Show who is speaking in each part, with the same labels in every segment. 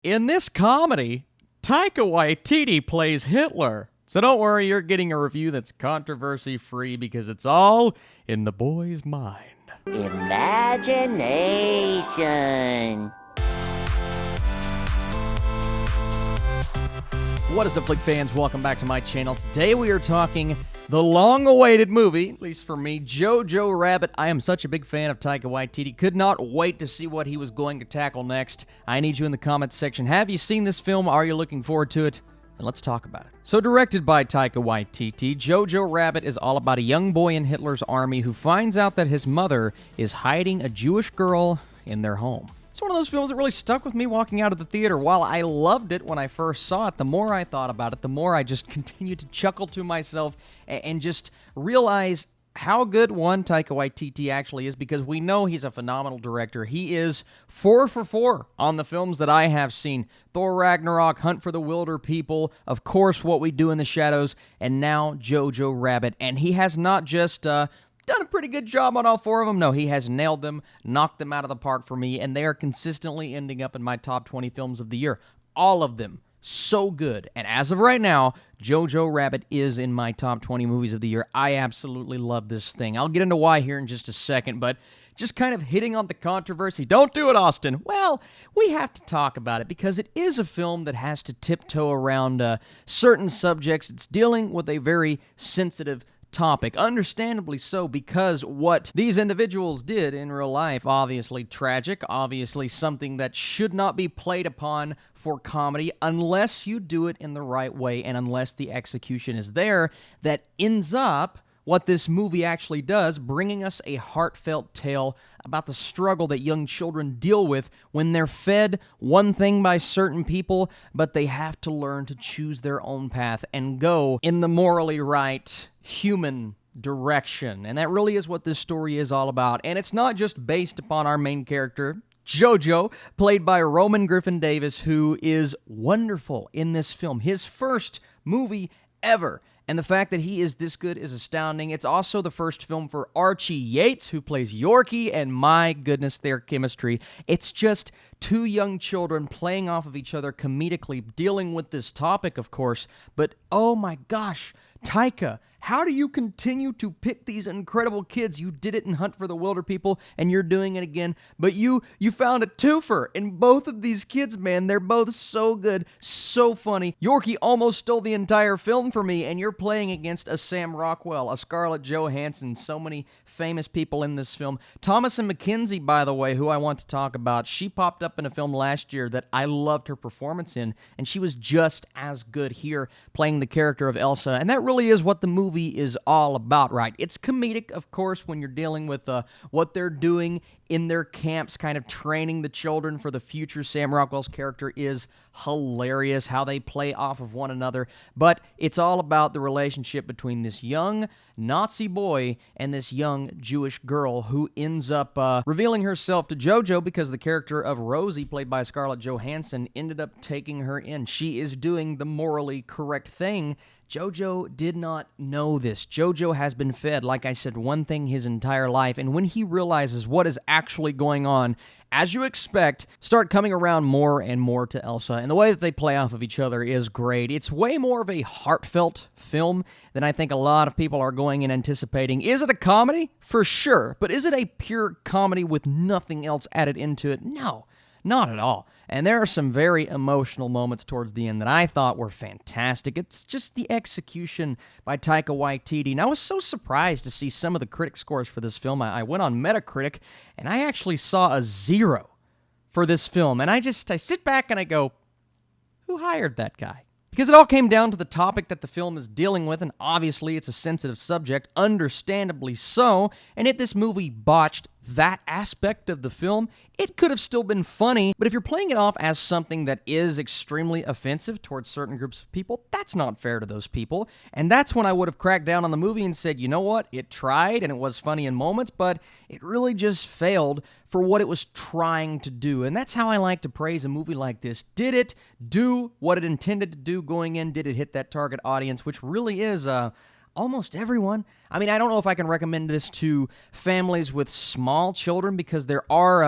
Speaker 1: In this comedy, Taika Waititi plays Hitler. So don't worry, you're getting a review that's controversy-free because it's all in the boy's mind.
Speaker 2: Imagination.
Speaker 1: What is up, Flick fans? Welcome back to my channel. Today we are talking the long-awaited movie, at least for me, Jojo Rabbit. I am such a big fan of Taika Waititi. Could not wait to see what he was going to tackle next. I need you in the comments section. Have you seen this film? Are you looking forward to it? And let's talk about it. So directed by Taika Waititi, Jojo Rabbit is all about a young boy in Hitler's army who finds out that his mother is hiding a Jewish girl in their home. It's one of those films that really stuck with me walking out of the theater. While I loved it when I first saw it, the more I thought about it, the more I just continued to chuckle to myself and just realize how good Taika Waititi actually is, because we know he's a phenomenal director. He is 4 for 4 on the films that I have seen. Thor Ragnarok, Hunt for the Wilder People, of course, What We Do in the Shadows, and now Jojo Rabbit. And he has not just done a pretty good job on all 4 of them. No, he has nailed them, knocked them out of the park for me, and they are consistently ending up in my top 20 films of the year. All of them. So good. And as of right now, Jojo Rabbit is in my top 20 movies of the year. I absolutely love this thing. I'll get into why here in just a second, but just kind of hitting on the controversy. Don't do it, Austin. Well, we have to talk about it because it is a film that has to tiptoe around certain subjects. It's dealing with a very sensitive topic, understandably so, because what these individuals did in real life, obviously tragic, obviously something that should not be played upon for comedy unless you do it in the right way and unless the execution is there, that ends up what this movie actually does, bringing us a heartfelt tale about the struggle that young children deal with when they're fed one thing by certain people, but they have to learn to choose their own path and go in the morally right human direction. And that really is what this story is all about. And it's not just based upon our main character, Jojo, played by Roman Griffin Davis, who is wonderful in this film. His first movie ever. And the fact that he is this good is astounding. It's also the first film for Archie Yates, who plays Yorkie, and my goodness, their chemistry. It's just 2 young children playing off of each other comedically, dealing with this topic, of course. But oh my gosh, Taika, how do you continue to pick these incredible kids? You did it in Hunt for the Wilder People, and you're doing it again. But you found a twofer in both of these kids, man. They're both so good, so funny. Yorkie almost stole the entire film for me, and you're playing against a Sam Rockwell, a Scarlett Johansson, so many famous people in this film. Thomasin McKenzie, by the way, who I want to talk about, she popped up in a film last year that I loved her performance in, and she was just as good here playing the character of Elsa, and that really is what the movie is all about, right? It's comedic, of course, when you're dealing with what they're doing in their camps, kind of training the children for the future. Sam Rockwell's character is hilarious, how they play off of one another, but it's all about the relationship between this young Nazi boy and this young Jewish girl who ends up revealing herself to Jojo because the character of Rosie, played by Scarlett Johansson, ended up taking her in. She is doing the morally correct thing. Jojo did not know this. Jojo has been fed, like I said, one thing his entire life, and when he realizes what is actually going on, as you expect, start coming around more and more to Elsa, and the way that they play off of each other is great. It's way more of a heartfelt film than I think a lot of people are going and anticipating. Is it a comedy? For sure, but is it a pure comedy with nothing else added into it? No. Not at all. And there are some very emotional moments towards the end that I thought were fantastic. It's just the execution by Taika Waititi. And I was so surprised to see some of the critic scores for this film. I went on Metacritic, and I actually saw a 0 for this film. And I sit back and I go, who hired that guy? Because it all came down to the topic that the film is dealing with, and obviously it's a sensitive subject, understandably so, and if this movie botched that aspect of the film, it could have still been funny, but if you're playing it off as something that is extremely offensive towards certain groups of people, that's not fair to those people, and that's when I would have cracked down on the movie and said, you know what, it tried, and it was funny in moments, but it really just failed for what it was trying to do, and that's how I like to praise a movie like this. Did it do what it intended to do going in? Did it hit that target audience, which really is almost everyone. I mean, I don't know if I can recommend this to families with small children because there are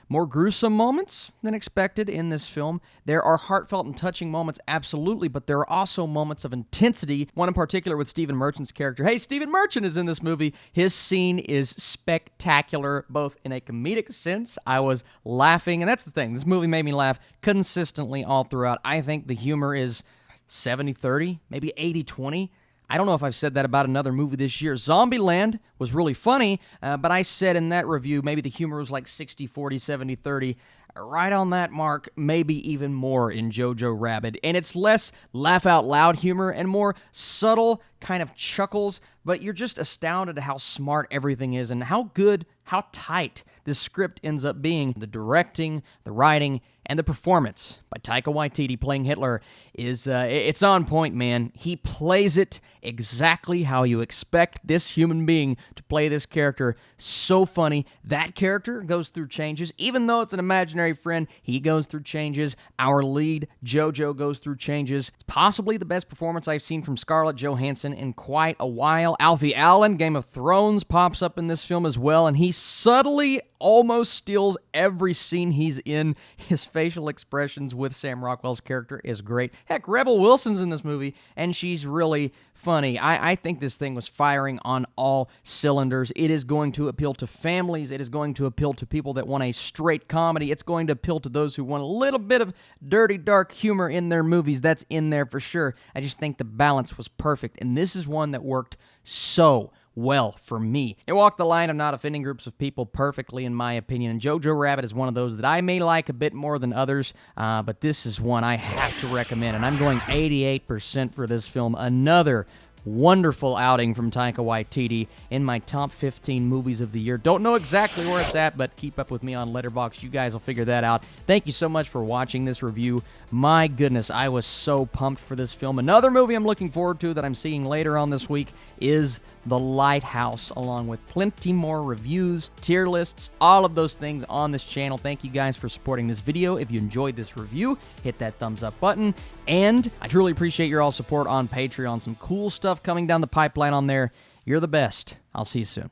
Speaker 1: more gruesome moments than expected in this film. There are heartfelt and touching moments, absolutely, but there are also moments of intensity, one in particular with Stephen Merchant's character. Hey, Stephen Merchant is in this movie. His scene is spectacular, both in a comedic sense. I was laughing, and that's the thing. This movie made me laugh consistently all throughout. I think the humor is 70-30, maybe 80-20. I don't know if I've said that about another movie this year. Zombieland was really funny, but I said in that review maybe the humor was like 60-40, 70-30. Right on that mark, maybe even more in Jojo Rabbit. And it's less laugh-out-loud humor and more subtle kind of chuckles, but you're just astounded at how smart everything is and how good, how tight this script ends up being. The directing, the writing, and the performance by Taika Waititi playing Hitler is, it's on point, man. He plays it exactly how you expect this human being to play this character. So funny. That character goes through changes. Even though it's an imaginary friend, he goes through changes. Our lead, Jojo, goes through changes. It's possibly the best performance I've seen from Scarlett Johansson in quite a while. Alfie Allen, Game of Thrones, pops up in this film as well, and he subtly almost steals every scene he's in. His facial expressions with Sam Rockwell's character is great. Heck, Rebel Wilson's in this movie, and she's really funny. I think this thing was firing on all cylinders. It is going to appeal to families. It is going to appeal to people that want a straight comedy. It's going to appeal to those who want a little bit of dirty, dark humor in their movies. That's in there for sure. I just think the balance was perfect, and this is one that worked so well for me. It walked the line of not offending groups of people perfectly, in my opinion, and Jojo Rabbit is one of those that I may like a bit more than others, but this is one I have to recommend, and I'm going 88% for this film. Another wonderful outing from Taika Waititi in my top 15 movies of the year. Don't know exactly where it's at, but keep up with me on Letterboxd. You guys will figure that out. Thank you so much for watching this review. My goodness, I was so pumped for this film. Another movie I'm looking forward to that I'm seeing later on this week is The Lighthouse, along with plenty more reviews, tier lists, all of those things on this channel. Thank you guys for supporting this video. If you enjoyed this review, hit that thumbs up button. And I truly appreciate your all support on Patreon. Some cool stuff coming down the pipeline on there. You're the best. I'll see you soon.